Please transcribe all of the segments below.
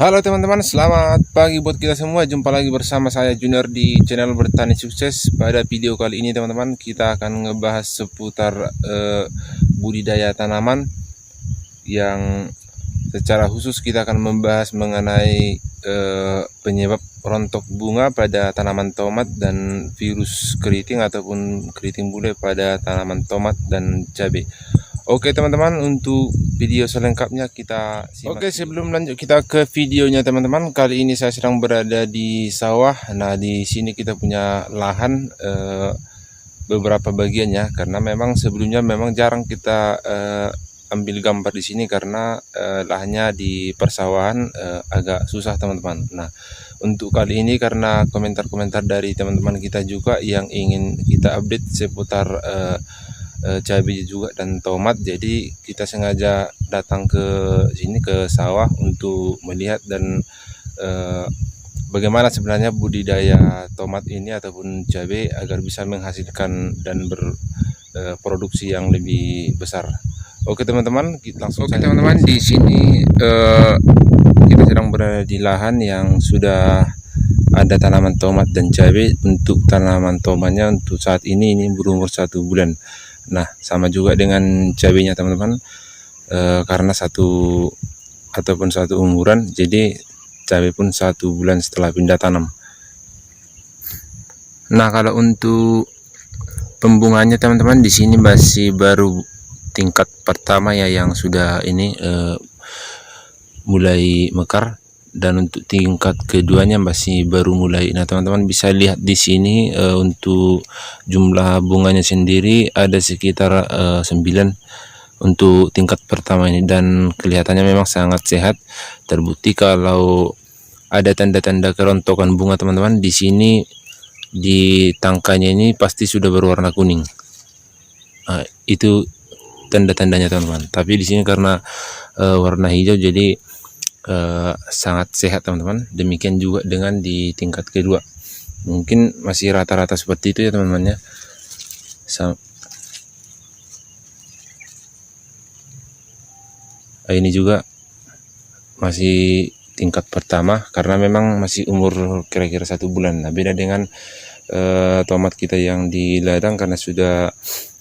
Halo teman-teman, selamat pagi buat kita semua. Jumpa lagi bersama saya Junior di channel Bertani Sukses. Pada video kali ini teman-teman, kita akan ngebahas seputar budidaya tanaman, yang secara khusus kita akan membahas mengenai penyebab rontok bunga pada tanaman tomat dan virus keriting ataupun keriting bule pada tanaman tomat dan cabai. Oke teman-teman, untuk video selengkapnya kita simak. Oke, sebelum lanjut kita ke videonya teman-teman, kali ini saya sedang berada di sawah. Nah, di sini kita punya lahan beberapa bagiannya, karena memang sebelumnya memang jarang kita ambil gambar di sini karena lahannya di persawahan agak susah teman-teman. Nah, untuk kali ini karena komentar-komentar dari teman-teman kita juga yang ingin kita update seputar cabai juga dan tomat, jadi kita sengaja datang ke sini ke sawah untuk melihat dan bagaimana sebenarnya budidaya tomat ini ataupun cabai agar bisa menghasilkan dan berproduksi yang lebih besar. Oke teman-teman, langsung saja. Teman-teman, di sini kita sedang berada di lahan yang sudah ada tanaman tomat dan cabai. Untuk tanaman tomatnya untuk saat ini berumur 1 bulan. Nah, sama juga dengan cabenya teman-teman, karena satu umuran, jadi cabai pun 1 bulan setelah pindah tanam. Nah, kalau untuk pembunganya teman-teman, di sini masih baru tingkat pertama ya, yang sudah ini mulai mekar, dan untuk tingkat keduanya masih baru mulai. Nah teman-teman bisa lihat di sini untuk jumlah bunganya sendiri ada sekitar 9 untuk tingkat pertama ini, dan kelihatannya memang sangat sehat. Terbukti kalau ada tanda-tanda kerontokan bunga teman-teman, di sini di tangkanya ini pasti sudah berwarna kuning. Nah, itu tanda-tandanya teman-teman. Tapi di sini karena warna hijau, jadi sangat sehat teman-teman. Demikian juga dengan di tingkat kedua, mungkin masih rata-rata seperti itu ya teman-teman ya. Ini juga masih tingkat pertama karena memang masih umur kira-kira 1 bulan. Nah, beda dengan tomat kita yang di ladang karena sudah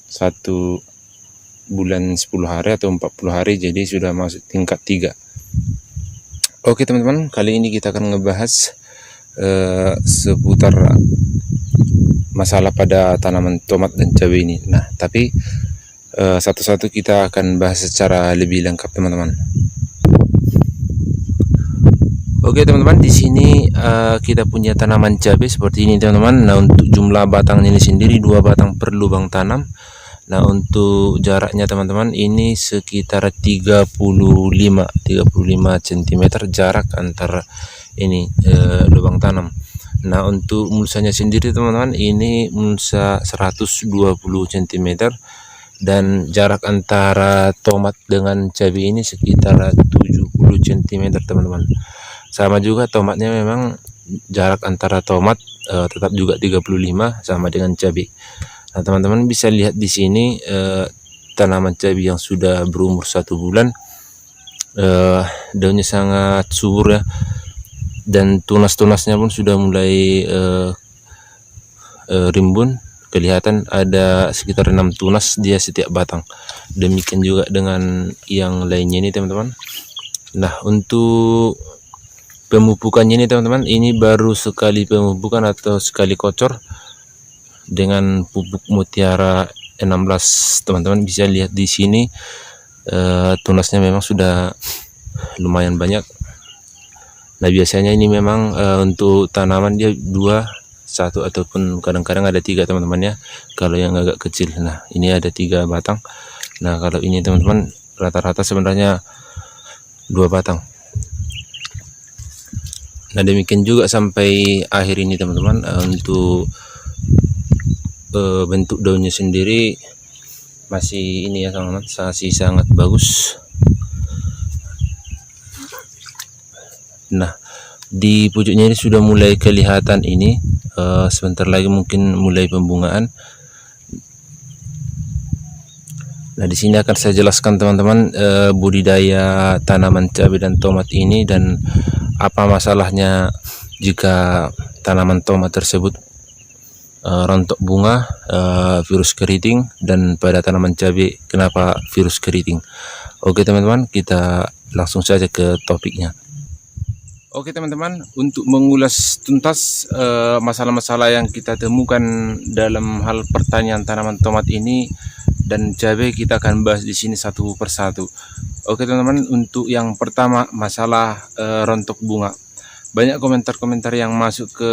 1 bulan 10 hari atau 40 hari, jadi sudah masuk tingkat 3. Oke teman-teman, kali ini kita akan ngebahas seputar masalah pada tanaman tomat dan cabai ini. Nah, tapi satu-satu kita akan bahas secara lebih lengkap teman-teman. Oke teman-teman, di sini kita punya tanaman cabai seperti ini teman-teman. Nah, untuk jumlah batang ini sendiri 2 batang per lubang tanam. Nah, untuk jaraknya teman-teman ini sekitar 35 cm jarak antara ini lubang tanam. Nah, untuk mulsanya sendiri teman-teman ini mulsa 120 cm, dan jarak antara tomat dengan cabai ini sekitar 70 cm teman-teman. Sama juga tomatnya, memang jarak antara tomat tetap juga 35 sama dengan cabai. Nah, teman-teman bisa lihat di sini tanaman cabai yang sudah berumur 1 bulan, daunnya sangat subur ya, dan tunas-tunasnya pun sudah mulai rimbun. Kelihatan ada sekitar 6 tunas dia setiap batang. Demikian juga dengan yang lainnya ini teman-teman. Nah, untuk pemupukannya ini teman-teman, ini baru sekali pemupukan atau sekali kocor dengan pupuk Mutiara 16 teman-teman. Bisa lihat di sini tunasnya memang sudah lumayan banyak. Nah, biasanya ini memang untuk tanaman dia 2, 1 ataupun kadang-kadang ada 3 teman-teman ya, kalau yang agak kecil. Nah, ini ada 3 batang. Nah, kalau ini teman-teman rata-rata sebenarnya 2 batang. Nah, demikian juga sampai akhir ini teman-teman. Untuk bentuk daunnya sendiri masih ini ya teman-teman, masih sangat bagus. Nah, di pucuknya ini sudah mulai kelihatan ini, sebentar lagi mungkin mulai pembungaan. Nah, di sini akan saya jelaskan teman-teman budidaya tanaman cabai dan tomat ini, dan apa masalahnya jika tanaman tomat tersebut rontok bunga, virus keriting, dan pada tanaman cabai kenapa virus keriting. Oke teman-teman, kita langsung saja ke topiknya. Oke teman-teman, untuk mengulas tuntas masalah-masalah yang kita temukan dalam hal pertanian tanaman tomat ini dan cabai, kita akan bahas di sini satu persatu. Oke teman-teman, untuk yang pertama masalah rontok bunga. Banyak komentar-komentar yang masuk ke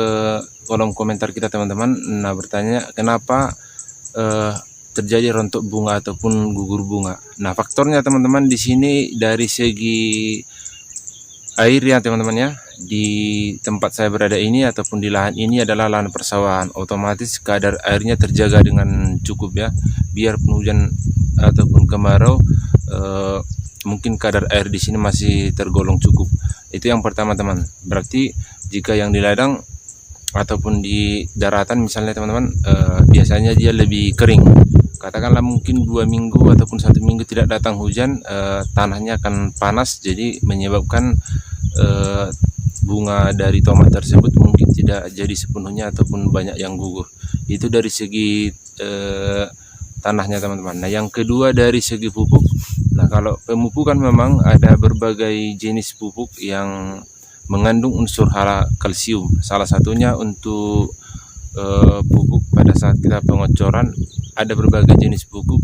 kolom komentar kita teman-teman. Nah, bertanya kenapa terjadi rontok bunga ataupun gugur bunga. Nah, faktornya teman-teman di sini dari segi air ya teman-teman ya. Di tempat saya berada ini ataupun di lahan ini adalah lahan persawahan. Otomatis kadar airnya terjaga dengan cukup ya. Biarpun hujan ataupun kemarau, mungkin kadar air di sini masih tergolong cukup. Itu yang pertama teman. Berarti jika yang di ladang ataupun di daratan misalnya teman-teman, biasanya dia lebih kering. Katakanlah mungkin 2 minggu ataupun 1 minggu tidak datang hujan, tanahnya akan panas, jadi menyebabkan bunga dari tomat tersebut mungkin tidak jadi sepenuhnya ataupun banyak yang gugur. Itu dari segi tanahnya teman-teman. Nah, yang kedua dari segi pupuk. Nah, kalau pemupukan memang ada berbagai jenis pupuk yang mengandung unsur hara kalsium. Salah satunya untuk pupuk pada saat kita pengocoran ada berbagai jenis pupuk,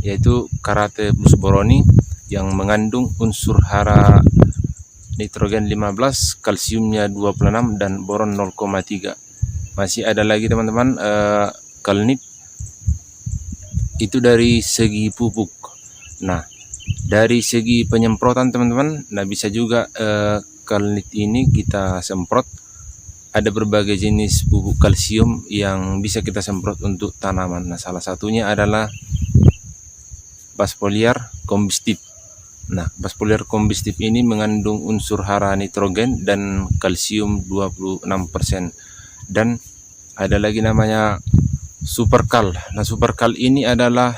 yaitu Karate plus Boroni yang mengandung unsur hara nitrogen 15, kalsiumnya 26 dan boron 0,3. Masih ada lagi teman-teman Kalnit, itu dari segi pupuk. Nah, dari segi penyemprotan teman-teman, nah bisa juga Kalnit ini kita semprot. Ada berbagai jenis pupuk kalsium yang bisa kita semprot untuk tanaman. Nah, salah satunya adalah Basfoliar Combistif. Nah, Basfoliar Combistif ini mengandung unsur hara nitrogen dan kalsium 26%. Dan ada lagi namanya Superkal. Nah, Superkal ini adalah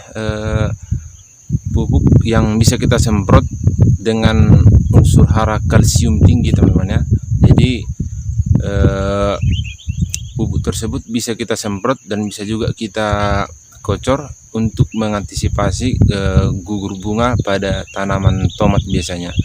pupuk yang bisa kita semprot dengan unsur hara kalsium tinggi teman-teman ya. Jadi pupuk tersebut bisa kita semprot dan bisa juga kita kocor untuk mengantisipasi gugur bunga pada tanaman tomat biasanya.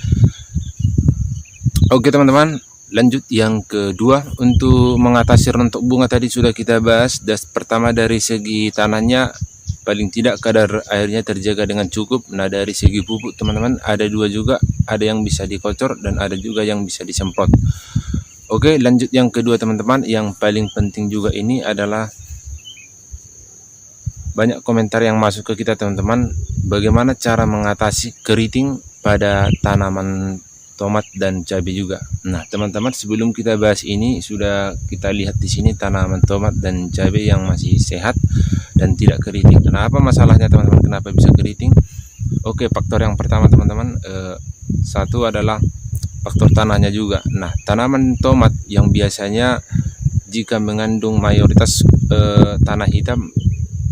Oke teman-teman, lanjut yang kedua. Untuk mengatasi rontok bunga tadi sudah kita bahas. Pertama dari segi tanahnya, paling tidak kadar airnya terjaga dengan cukup. Nah, dari segi pupuk teman-teman ada dua juga, ada yang bisa dikocor dan ada juga yang bisa disemprot. Oke, lanjut yang kedua teman-teman. Yang paling penting juga ini adalah banyak komentar yang masuk ke kita teman-teman, bagaimana cara mengatasi keriting pada tanaman tomat dan cabai juga. Nah teman-teman, sebelum kita bahas ini sudah kita lihat di sini tanaman tomat dan cabai yang masih sehat dan tidak keriting. Kenapa masalahnya teman-teman, kenapa bisa keriting? Oke, faktor yang pertama teman-teman, satu adalah faktor tanahnya juga. Nah, tanaman tomat yang biasanya jika mengandung mayoritas tanah hitam,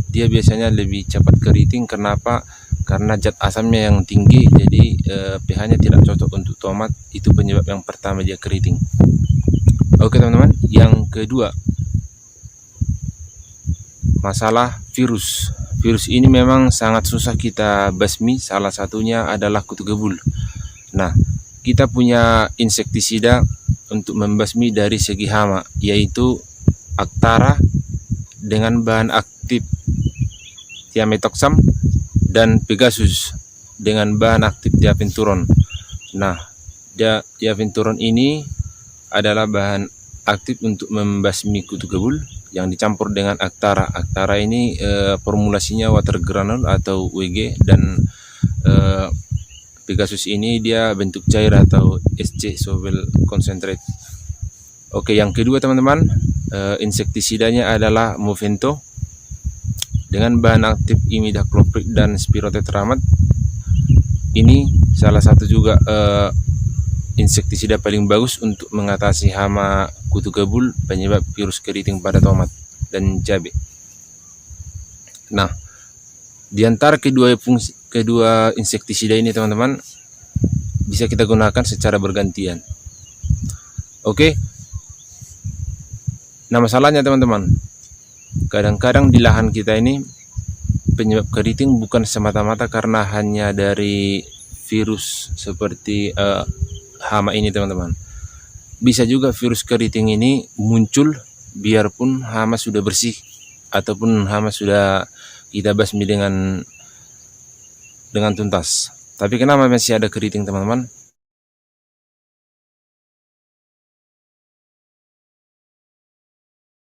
dia biasanya lebih cepat keriting. Kenapa? Karena zat asamnya yang tinggi, jadi pH-nya tidak cocok untuk tomat. Itu penyebab yang pertama dia keriting. Oke teman-teman, yang kedua masalah virus. Virus ini memang sangat susah kita basmi. Salah satunya adalah kutu kebul. Nah, kita punya insektisida untuk membasmi dari segi hama, yaitu Actara dengan bahan aktif Thiamethoxam dan Pegasus dengan bahan aktif Diaventuron. Nah, Diaventuron ini adalah bahan aktif untuk membasmi kutu kebul yang dicampur dengan Actara. Actara ini formulasinya water granule atau WG, dan Pegasus ini dia bentuk cair atau SC, Sovel Concentrate. Oke, yang kedua teman-teman, insektisidanya adalah Movento dengan bahan aktif imidacloprid dan spirotetramat. Ini salah satu juga insektisida paling bagus untuk mengatasi hama kutu kebul penyebab virus keriting pada tomat dan cabai. Nah, di antara kedua insektisida ini teman-teman bisa kita gunakan secara bergantian. Oke. Nah, masalahnya teman-teman, kadang-kadang di lahan kita ini penyebab keriting bukan semata-mata karena hanya dari virus seperti hama ini teman-teman. Bisa juga virus keriting ini muncul biarpun hama sudah bersih ataupun hama sudah kita basmi dengan tuntas. Tapi kenapa masih ada keriting teman-teman?